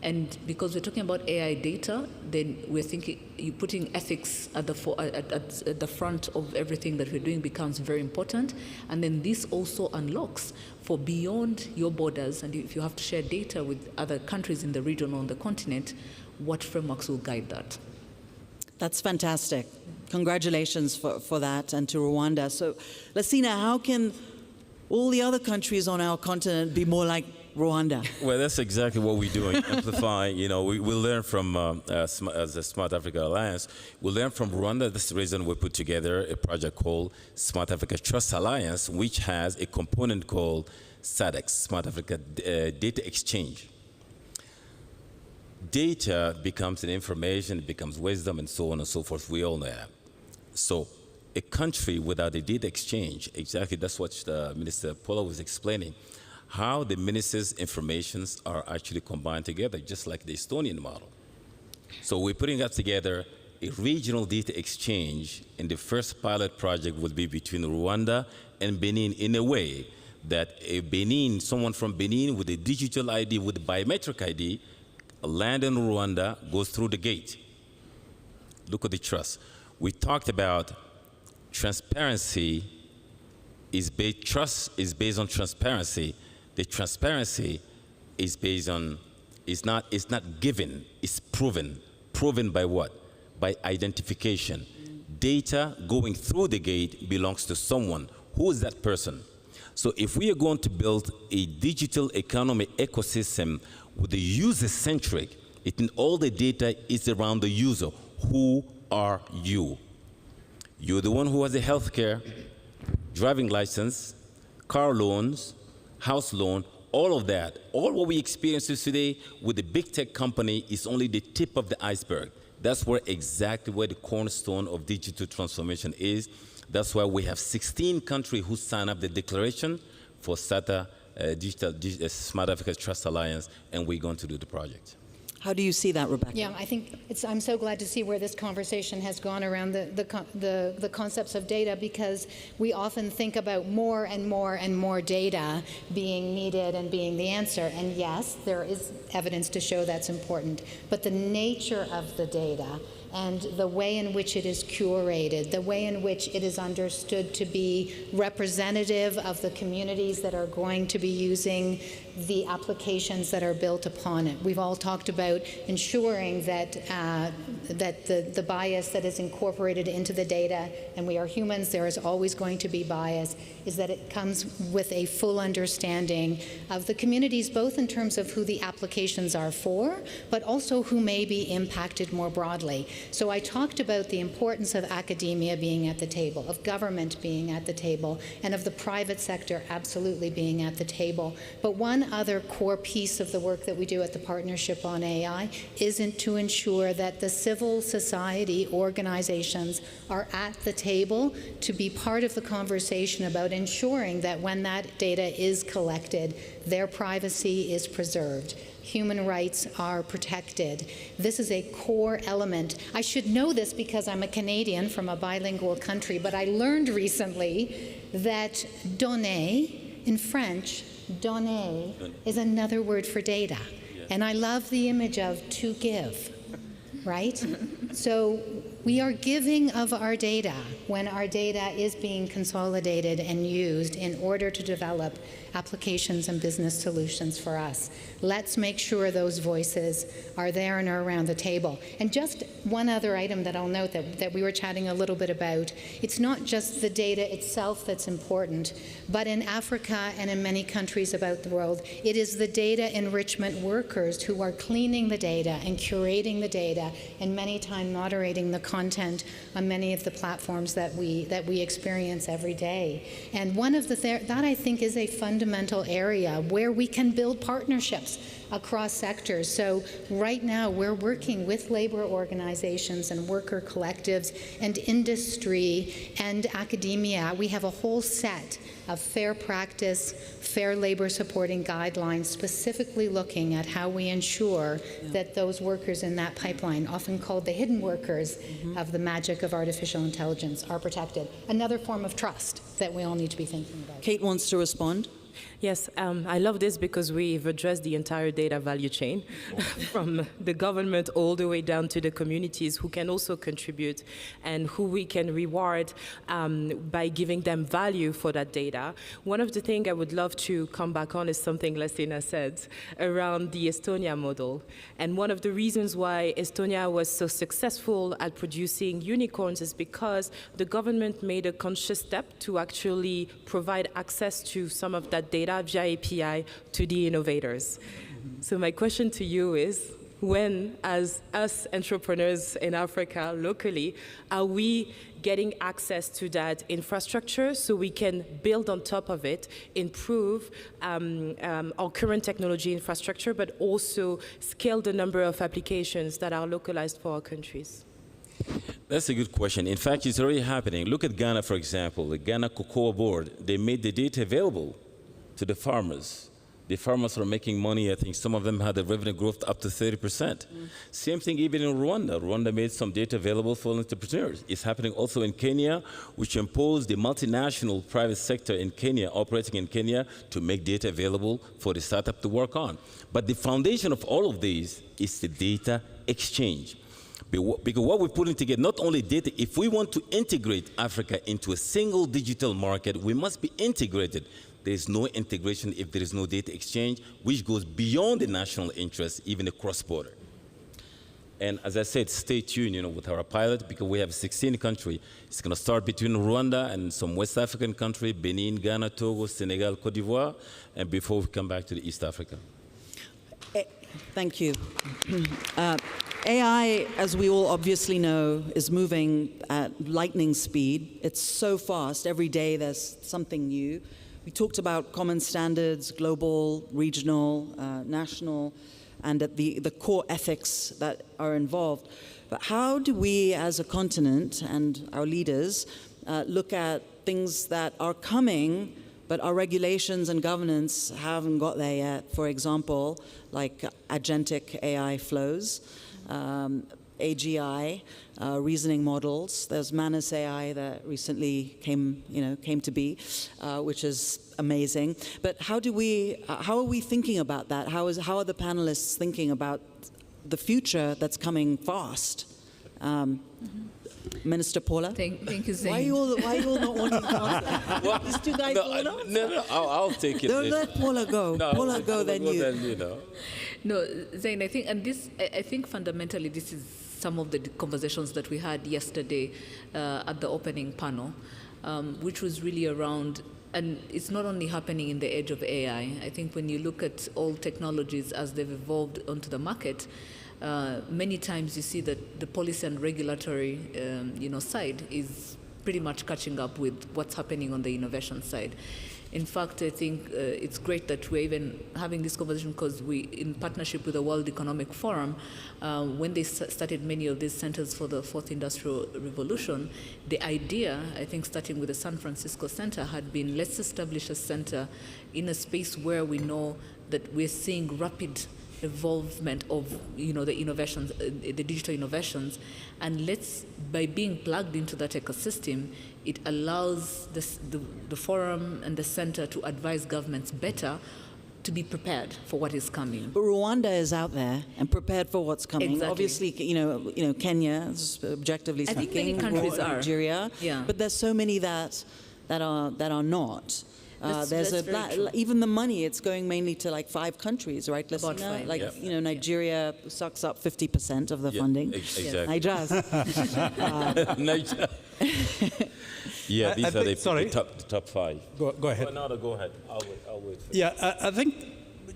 Speaker 7: And because we're talking about AI data, then we're thinking you're putting ethics at the front of everything that we're doing becomes very important. And then this also unlocks for beyond your borders, and if you have to share data with other countries in the region or on the continent, what frameworks will guide that?
Speaker 2: That's fantastic. Congratulations for that, and to Rwanda. So, Lassina, how can all the other countries on our continent be more like Rwanda?
Speaker 5: Well, that's exactly what we're doing. Amplify. We learn from as the Smart Africa Alliance. We learn from Rwanda. That's the reason we put together a project called Smart Africa Trust Alliance, which has a component called SADC, Smart Africa Data Exchange. Data becomes an information, it becomes wisdom, and so on and so forth. We all know that. So a country without a data exchange, exactly that's what Minister Paula was explaining, how the ministers' informations are actually combined together, just like the Estonian model. So we're putting that together a regional data exchange, and the first pilot project will be between Rwanda and Benin in a way that someone from Benin with a digital ID, with biometric ID, land in Rwanda, goes through the gate. Look at the trust. We talked about transparency trust is based on transparency. The transparency is based on, it's not given, it's proven. Proven by what? By identification. Data going through the gate belongs to someone. Who is that person? So if we are going to build a digital economy ecosystem with the user-centric, all the data is around the user. Who are you? You're the one who has a healthcare, driving license, car loans, house loan, all of that. All what we experience today with the big tech company is only the tip of the iceberg. That's exactly where the cornerstone of digital transformation is. That's why we have 16 countries who sign up the declaration for SATA, Smart Africa Trust Alliance, and we're going to do the project.
Speaker 2: How do you see that, Rebecca?
Speaker 8: Yeah, I think I'm so glad to see where this conversation has gone around the concepts of data, because we often think about more and more and more data being needed and being the answer. And yes, there is evidence to show that's important. But the nature of the data and the way in which it is curated, the way in which it is understood to be representative of the communities that are going to be using the applications that are built upon it. We've all talked about ensuring that the bias that is incorporated into the data, and we are humans, there is always going to be bias, is that it comes with a full understanding of the communities, both in terms of who the applications are for, but also who may be impacted more broadly. So I talked about the importance of academia being at the table, of government being at the table, and of the private sector absolutely being at the table. But one other core piece of the work that we do at the Partnership on AI isn't to ensure that the civil society organizations are at the table to be part of the conversation about ensuring that when that data is collected, their privacy is preserved. Human rights are protected. This is a core element. I should know this because I'm a Canadian from a bilingual country, but I learned recently that donner in French, donner, is another word for data. Yeah. And I love the image of to give, right? So we are giving of our data when our data is being consolidated and used in order to develop applications and business solutions for us. Let's make sure those voices are there and are around the table. And just one other item that I'll note that we were chatting a little bit about, it's not just the data itself that's important, but in Africa and in many countries about the world, it is the data enrichment workers who are cleaning the data and curating the data, and many times moderating the content on many of the platforms that we experience every day. And one of that I think is a fundamental area where we can build partnerships across sectors. So right now we're working with labor organizations and worker collectives and industry and academia. We have a whole set of fair practice, fair labor supporting guidelines, specifically looking at how we ensure that those workers in that pipeline, often called the hidden workers of the magic of artificial intelligence, are protected. Another form of trust that we all need to be thinking about.
Speaker 2: Kate wants to respond.
Speaker 4: Yes, I love this because we've addressed the entire data value chain from the government all the way down to the communities who can also contribute and who we can reward by giving them value for that data. One of the things I would love to come back on is something Lassina said around the Estonia model. And one of the reasons why Estonia was so successful at producing unicorns is because the government made a conscious step to actually provide access to some of that data via API to the innovators. So my question to you is, when, as us entrepreneurs in Africa locally, are we getting access to that infrastructure so we can build on top of it, improve our current technology infrastructure, but also scale the number of applications that are localized for our countries?
Speaker 5: That's a good question. In fact, it's already happening. Look at Ghana, for example. The Ghana Cocoa Board, they made the data available to the farmers. The farmers are making money. I think some of them had a revenue growth up to 30%. Same thing even in Rwanda. Rwanda made some data available for entrepreneurs. It's happening also in Kenya, which imposed the multinational private sector in Kenya, operating in Kenya, to make data available for the startup to work on. But the foundation of all of these is the data exchange. Because what we're putting together, not only data, if we want to integrate Africa into a single digital market, we must be integrated. There is no integration if there is no data exchange, which goes beyond the national interest, even the cross-border. And as I said, stay tuned, with our pilot, because we have 16 countries. It's going to start between Rwanda and some West African countries, Benin, Ghana, Togo, Senegal, Cote d'Ivoire, and before we come back to the East Africa.
Speaker 2: Thank you. AI, as we all obviously know, is moving at lightning speed. It's so fast. Every day there's something new. We talked about common standards, global, regional, national, and at the core ethics that are involved. But how do we as a continent and our leaders look at things that are coming, but our regulations and governance haven't got there yet? For example, like agentic AI flows, AGI, reasoning models. There's Manus AI that recently came to be, which is amazing. But how are we thinking about that? How are the panelists thinking about the future that's coming fast? Minister Paula?
Speaker 7: Thank you, Zain.
Speaker 2: Why are you all not wanting to answer? These two guys don't answer.
Speaker 5: No, I'll take it.
Speaker 2: Don't let Paula go.
Speaker 5: No,
Speaker 2: Paula go, then you.
Speaker 7: No, Zain, I think fundamentally this is some of the conversations that we had yesterday at the opening panel, which was really around, and it's not only happening in the age of AI. I think when you look at all technologies as they've evolved onto the market, many times you see that the policy and regulatory side is pretty much catching up with what's happening on the innovation side. In fact, I think it's great that we're even having this conversation because we, in partnership with the World Economic Forum, when they started many of these centers for the fourth industrial revolution, the idea, I think starting with the San Francisco Center, had been let's establish a center in a space where we know that we're seeing rapid evolvement of the innovations, the digital innovations, and by being plugged into that ecosystem, it allows the forum and the center to advise governments better to be prepared for what is coming.
Speaker 2: But Rwanda is out there and prepared for what's coming.
Speaker 7: Exactly.
Speaker 2: Obviously, Kenya, objectively speaking,
Speaker 7: I think many countries are.
Speaker 2: Nigeria,
Speaker 7: yeah.
Speaker 2: But there's so many that are not. There's
Speaker 7: that's
Speaker 2: even the money, it's going mainly to like 5 countries, right,
Speaker 7: About
Speaker 2: Lissina?
Speaker 7: 5.
Speaker 2: Like, Nigeria sucks up 50% of the funding.
Speaker 5: Exactly.
Speaker 2: Nigeria.
Speaker 5: Yeah, these are
Speaker 6: sorry.
Speaker 5: the top 5.
Speaker 6: Go ahead.
Speaker 5: Oh, no, go ahead. I'll wait for you.
Speaker 6: Yeah, I think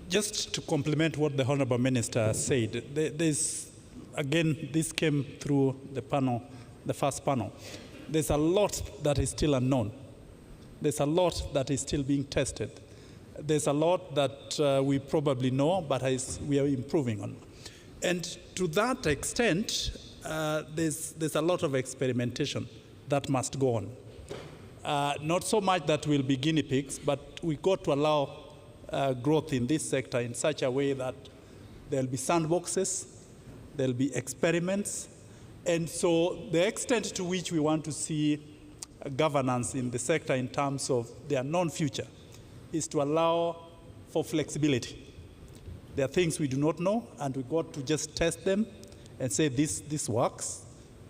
Speaker 6: just to complement what the Honorable Minister said, there's, again, this came through the panel, the first panel. There's a lot that is still unknown. There's a lot that is still being tested. There's a lot that we probably know, but we are improving on. And to that extent, there's a lot of experimentation that must go on. Not so much that we'll be guinea pigs, but we got to allow growth in this sector in such a way that there'll be sandboxes, there'll be experiments, and so the extent to which we want to see governance in the sector in terms of their known future is to allow for flexibility. There are things we do not know, and we got to just test them and say this works,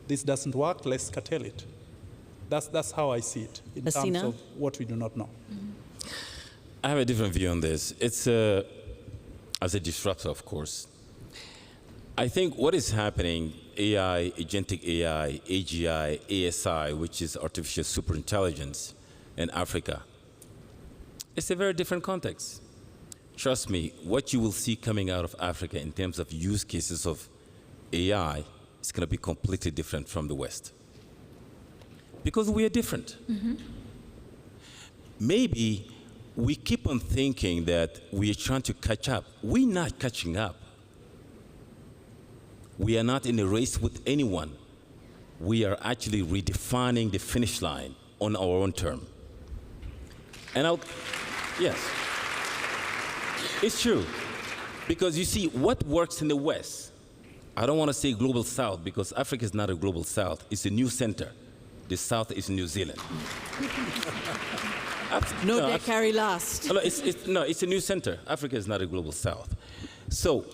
Speaker 6: this doesn't work, let's curtail it. That's how I see it in terms of what we do not know.
Speaker 5: Mm-hmm. I have a different view on this. It's as a disruptor, of course. I think what is happening, AI, agentic AI, AGI, ASI, which is artificial superintelligence in Africa, it's a very different context. Trust me, what you will see coming out of Africa in terms of use cases of AI is going to be completely different from the West. Because we are different. Mm-hmm. Maybe we keep on thinking that we are trying to catch up. We're not catching up. We are not in a race with anyone. We are actually redefining the finish line on our own term. And yes. It's true. Because you see, what works in the West, I don't want to say global South because Africa is not a global South. It's a new center. The South is New Zealand.
Speaker 2: No, carry last.
Speaker 5: No, it's a new center. Africa is not a global South. So,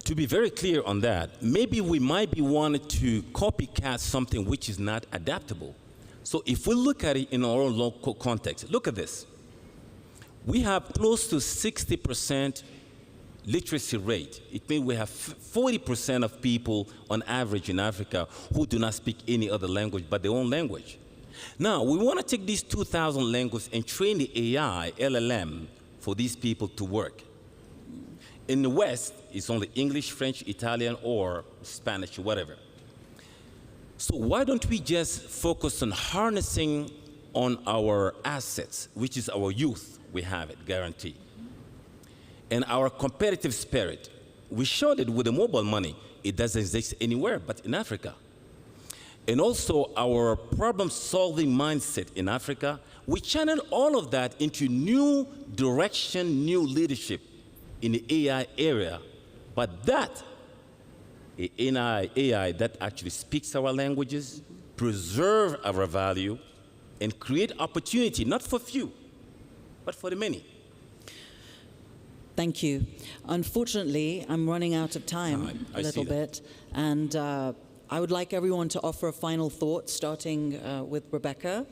Speaker 5: to be very clear on that, maybe we might be wanting to copycat something which is not adaptable. So if we look at it in our own local context, look at this. We have close to 60% literacy rate. It means we have 40% of people on average in Africa who do not speak any other language but their own language. Now, we want to take these 2,000 languages and train the AI, LLM, for these people to work. In the West, it's only English, French, Italian, or Spanish, or whatever. So why don't we just focus on harnessing on our assets, which is our youth? We have it, guaranteed. And our competitive spirit. We showed it with the mobile money. It doesn't exist anywhere but in Africa. And also our problem-solving mindset in Africa, we channel all of that into new direction, new leadership in the AI area. But that, AI that actually speaks our languages, preserve our value, and create opportunity, not for few, but for the many.
Speaker 2: Thank you. Unfortunately, I'm running out of time a little bit, and I would like everyone to offer a final thought, starting with Rebecca,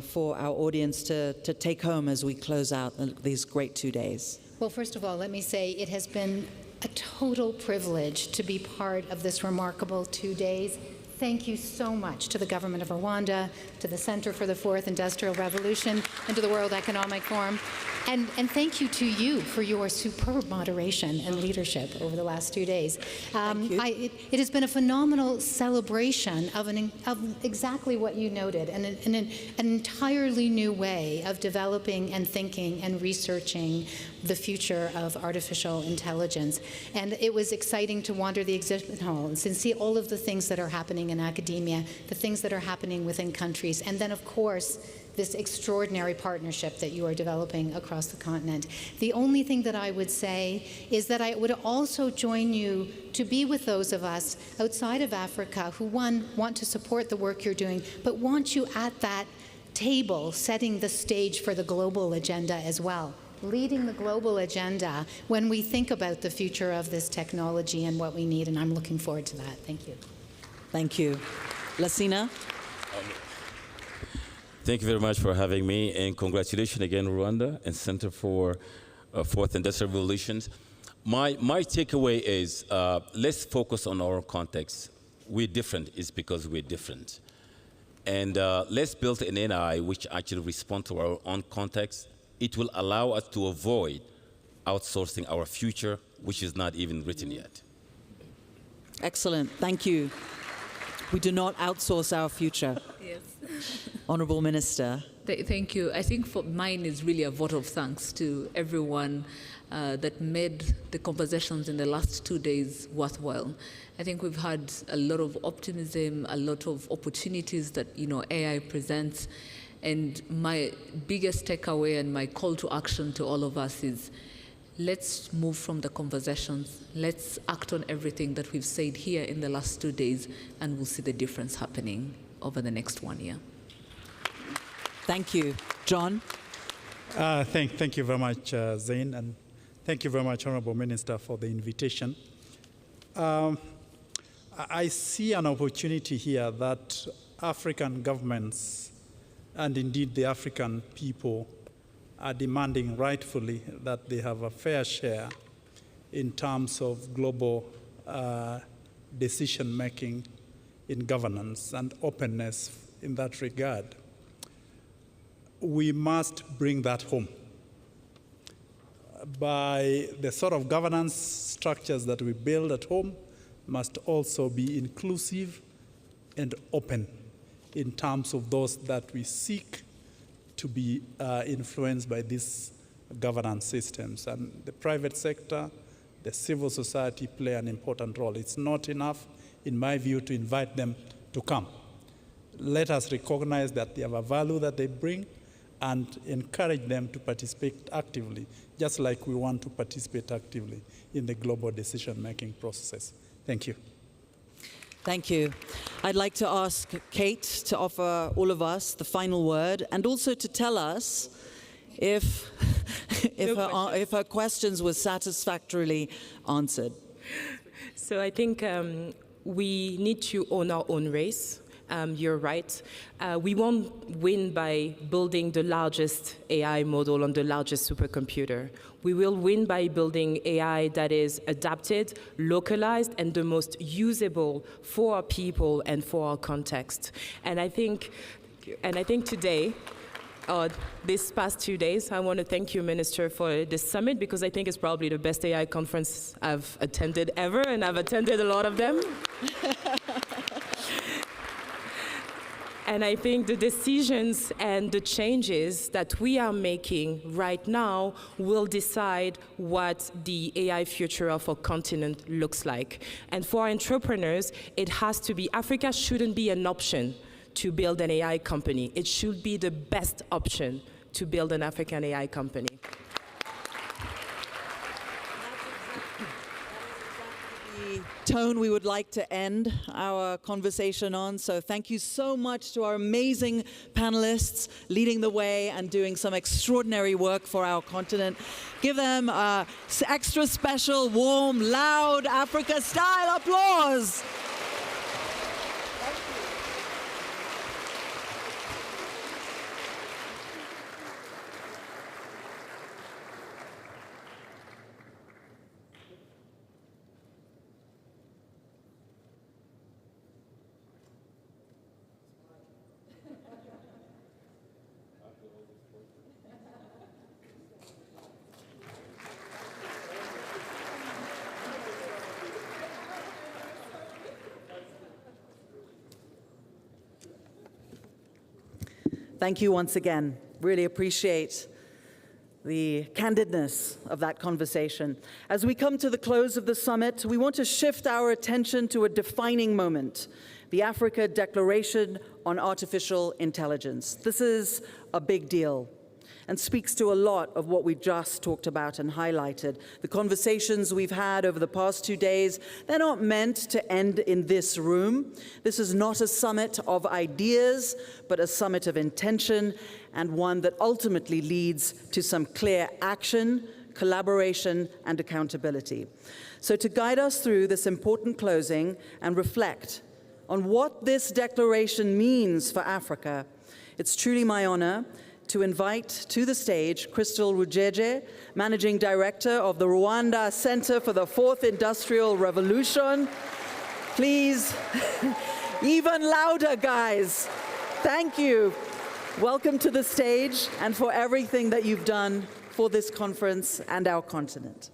Speaker 2: for our audience to take home as we close out these great 2 days.
Speaker 8: Well, first of all, let me say it has been a total privilege to be part of this remarkable 2 days. Thank you so much to the government of Rwanda, to the Center for the Fourth Industrial Revolution, and to the World Economic Forum. And thank you to you for your superb moderation and leadership over the last 2 days.
Speaker 2: Thank you.
Speaker 8: It has been a phenomenal celebration of exactly what you noted, an entirely new way of developing and thinking and researching the future of artificial intelligence. And it was exciting to wander the exhibit halls and see all of the things that are happening in academia, the things that are happening within countries, and then, of course, this extraordinary partnership that you are developing across the continent. The only thing that I would say is that I would also join you to be with those of us outside of Africa who, one, want to support the work you're doing, but want you at that table setting the stage for the global agenda as well, leading the global agenda when we think about the future of this technology and what we need, and I'm looking forward to that. Thank you.
Speaker 2: Thank you. Lasina?
Speaker 5: Thank you very much for having me, and congratulations again, Rwanda and Center for Fourth Industrial Revolutions. My takeaway is let's focus on our context. We're different is because we're different. And let's build an AI which actually responds to our own context. It will allow us to avoid outsourcing our future, which is not even written yet.
Speaker 2: Excellent. Thank you. We do not outsource our future.
Speaker 7: Yes.
Speaker 2: Honourable Minister.
Speaker 7: Thank you. I think for mine is really a vote of thanks to everyone that made the conversations in the last 2 days worthwhile. I think we've had a lot of optimism, a lot of opportunities that AI presents, and my biggest takeaway and my call to action to all of us is let's move from the conversations. Let's act on everything that we've said here in the last 2 days, and we'll see the difference happening over the next 1 year.
Speaker 2: Thank you. John?
Speaker 6: Thank you very much, Zain, and thank you very much, Honourable Minister, for the invitation. I see an opportunity here that African governments, and indeed the African people, are demanding rightfully that they have a fair share in terms of global decision-making in governance and openness in that regard. We must bring that home by the sort of governance structures that we build at home must also be inclusive and open in terms of those that we seek to be influenced by these governance systems. And the private sector, the civil society play an important role. It's not enough, in my view, to invite them to come. Let us recognize that they have a value that they bring, and encourage them to participate actively, just like we want to participate actively in the global decision-making processes. Thank you.
Speaker 2: Thank you. I'd like to ask Kate to offer all of us the final word and also to tell us if her questions were satisfactorily answered.
Speaker 4: So I think we need to own our own race. You're right. We won't win by building the largest AI model on the largest supercomputer. We will win by building AI that is adapted, localized, and the most usable for our people and for our context. And I think today, this past 2 days, I want to thank you, Minister, for this summit, because I think it's probably the best AI conference I've attended ever, and I've attended a lot of them. And I think the decisions and the changes that we are making right now will decide what the AI future of our continent looks like. And for entrepreneurs, it has to be, Africa shouldn't be an option to build an AI company. It should be the best option to build an African AI company.
Speaker 2: Tone we would like to end our conversation on. So thank you so much to our amazing panelists leading the way and doing some extraordinary work for our continent. Give them extra special, warm, loud, Africa-style applause. Thank you once again. Really appreciate the candidness of that conversation. As we come to the close of the summit, we want to shift our attention to a defining moment, the Africa Declaration on Artificial Intelligence. This is a big deal and speaks to a lot of what we just talked about and highlighted. The conversations we've had over the past 2 days, they're not meant to end in this room. This is not a summit of ideas, but a summit of intention, and one that ultimately leads to some clear action, collaboration, and accountability. So to guide us through this important closing and reflect on what this declaration means for Africa, it's truly my honor to invite to the stage Crystal Rujeje, Managing Director of the Rwanda Center for the Fourth Industrial Revolution. Please, even louder, guys. Thank you. Welcome to the stage and for everything that you've done for this conference and our continent.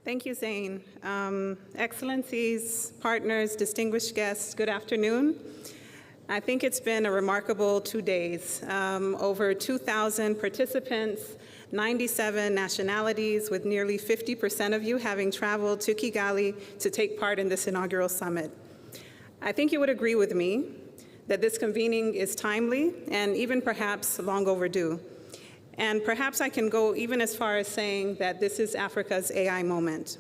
Speaker 9: Thank you, Zane. Excellencies, partners, distinguished guests, good afternoon. I think it's been a remarkable 2 days. Over 2,000 participants, 97 nationalities, with nearly 50% of you having traveled to Kigali to take part in this inaugural summit. I think you would agree with me that this convening is timely and even perhaps long overdue. And perhaps I can go even as far as saying that this is Africa's AI moment.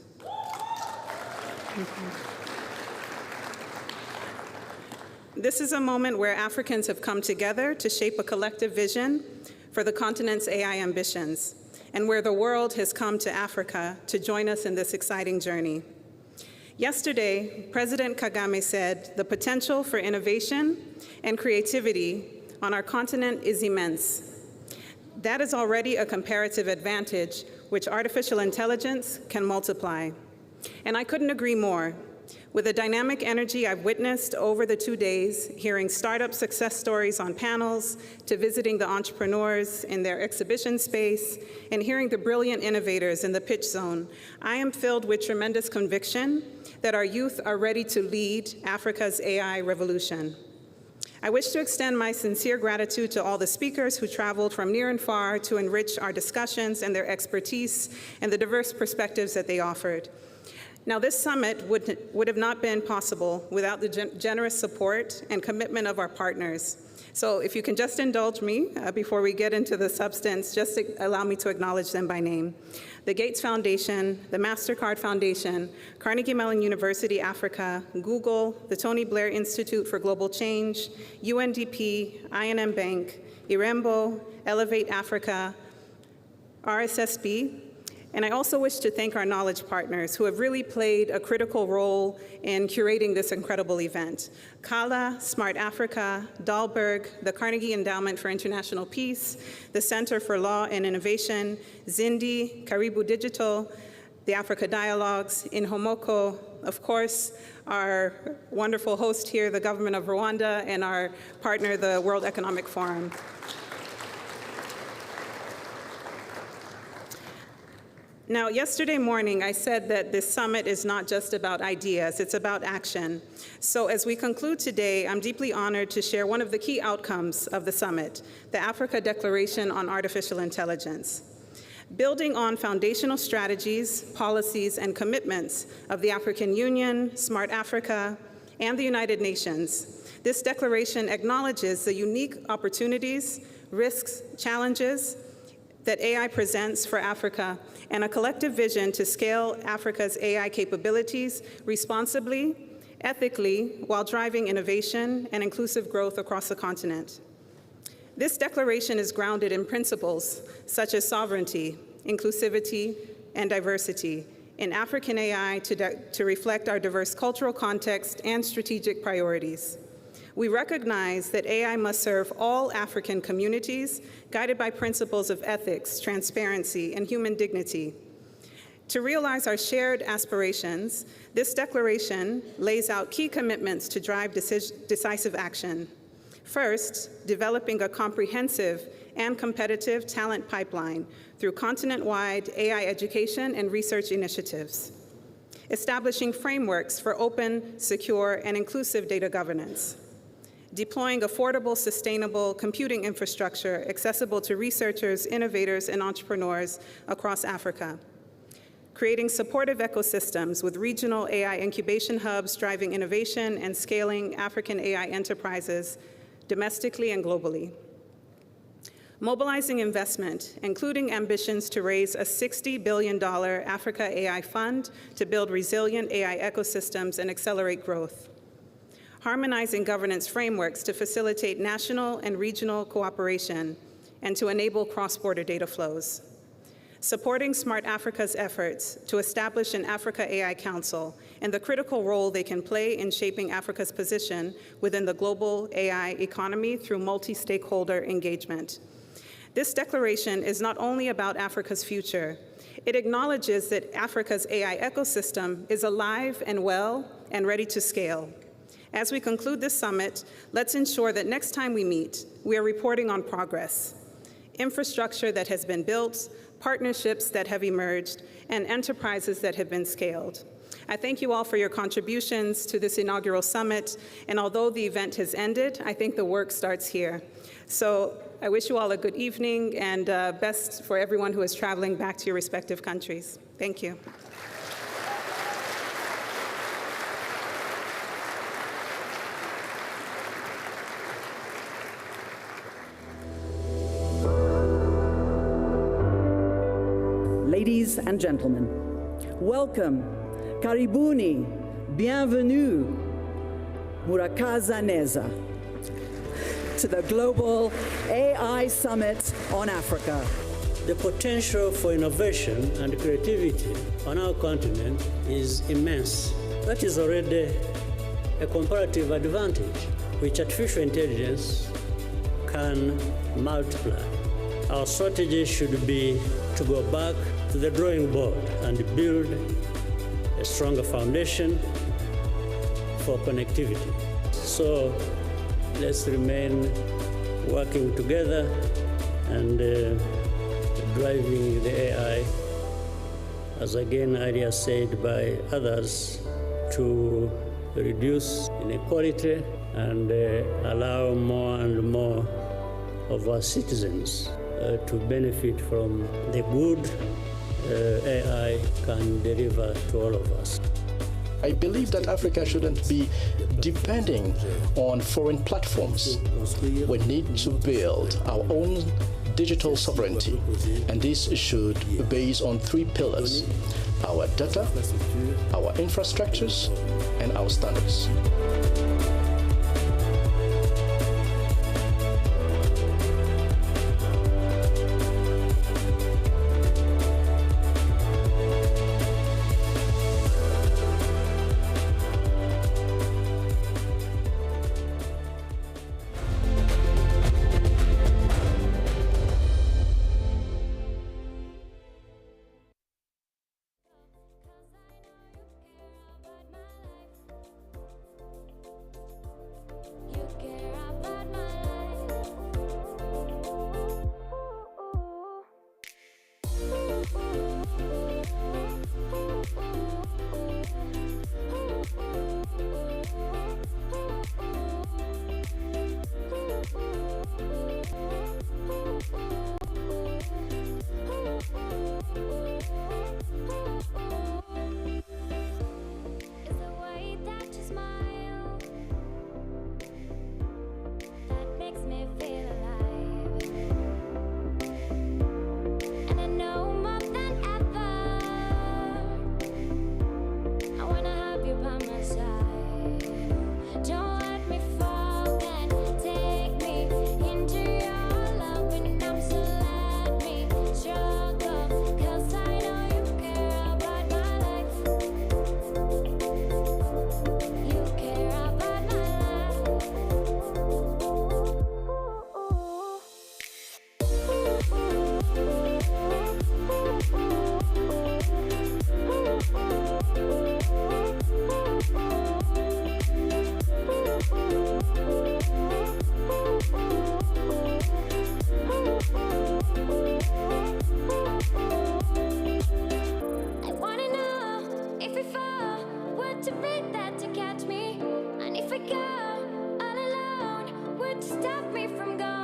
Speaker 9: This is a moment where Africans have come together to shape a collective vision for the continent's AI ambitions, and where the world has come to Africa to join us in this exciting journey. Yesterday, President Kagame said the potential for innovation and creativity on our continent is immense. That is already a comparative advantage which artificial intelligence can multiply. And I couldn't agree more. With the dynamic energy I've witnessed over the 2 days, hearing startup success stories on panels, to visiting the entrepreneurs in their exhibition space, and hearing the brilliant innovators in the pitch zone, I am filled with tremendous conviction that our youth are ready to lead Africa's AI revolution. I wish to extend my sincere gratitude to all the speakers who traveled from near and far to enrich our discussions and their expertise and the diverse perspectives that they offered. Now, this summit would have not been possible without the generous support and commitment of our partners. So if you can just indulge me before we get into the substance, just allow me to acknowledge them by name. The Gates Foundation, the MasterCard Foundation, Carnegie Mellon University Africa, Google, the Tony Blair Institute for Global Change, UNDP, I&M Bank, IREMBO, Elevate Africa, RSSB, and I also wish to thank our knowledge partners who have really played a critical role in curating this incredible event. Kala, Smart Africa, Dahlberg, the Carnegie Endowment for International Peace, the Center for Law and Innovation, Zindi, Karibu Digital, the Africa Dialogues, Inhomoko, of course, our wonderful host here, the government of Rwanda, and our partner, the World Economic Forum. Now, yesterday morning, I said that this summit is not just about ideas, it's about action. So as we conclude today, I'm deeply honored to share one of the key outcomes of the summit, the Africa Declaration on Artificial Intelligence. Building on foundational strategies, policies, and commitments of the African Union, Smart Africa, and the United Nations, this declaration acknowledges the unique opportunities, risks, challenges that AI presents for Africa, and a collective vision to scale Africa's AI capabilities responsibly, ethically, while driving innovation and inclusive growth across the continent. This declaration is grounded in principles such as sovereignty, inclusivity, and diversity in African AI to reflect our diverse cultural context and strategic priorities. We recognize that AI must serve all African communities, guided by principles of ethics, transparency, and human dignity. To realize our shared aspirations, this declaration lays out key commitments to drive decisive action. First, developing a comprehensive and competitive talent pipeline through continent-wide AI education and research initiatives. Establishing frameworks for open, secure, and inclusive data governance. Deploying affordable, sustainable computing infrastructure accessible to researchers, innovators, and entrepreneurs across Africa. Creating supportive ecosystems with regional AI incubation hubs driving innovation and scaling African AI enterprises domestically and globally. Mobilizing investment, including ambitions to raise a $60 billion Africa AI fund to build resilient AI ecosystems and accelerate growth. Harmonizing governance frameworks to facilitate national and regional cooperation and to enable cross-border data flows. Supporting Smart Africa's efforts to establish an Africa AI Council and the critical role they can play in shaping Africa's position within the global AI economy through multi-stakeholder engagement. This declaration is not only about Africa's future, it acknowledges that Africa's AI ecosystem is alive and well and ready to scale. As we conclude this summit, let's ensure that next time we meet, we are reporting on progress, infrastructure that has been built, partnerships that have emerged, and enterprises that have been scaled. I thank you all for your contributions to this inaugural summit, and although the event has ended, I think the work starts here. So I wish you all a good evening and best for everyone who is traveling back to your respective countries. Thank you.
Speaker 2: Ladies and gentlemen, welcome, karibuni, bienvenue, murakaza neza, to the Global AI Summit on Africa.
Speaker 10: The potential for innovation and creativity on our continent is immense. That is already a comparative advantage which artificial intelligence can multiply. Our strategy should be to go back to the drawing board and build a stronger foundation for connectivity. So let's remain working together and driving the AI, as again earlier said by others, to reduce inequality and allow more and more of our citizens to benefit from the good AI can deliver to all of us.
Speaker 11: I believe that Africa shouldn't be depending on foreign platforms. We need to build our own digital sovereignty, and this should be based on 3 pillars: our data, our infrastructures, and our standards.
Speaker 12: To break that to catch me, and if I go all alone, would you stop me from going?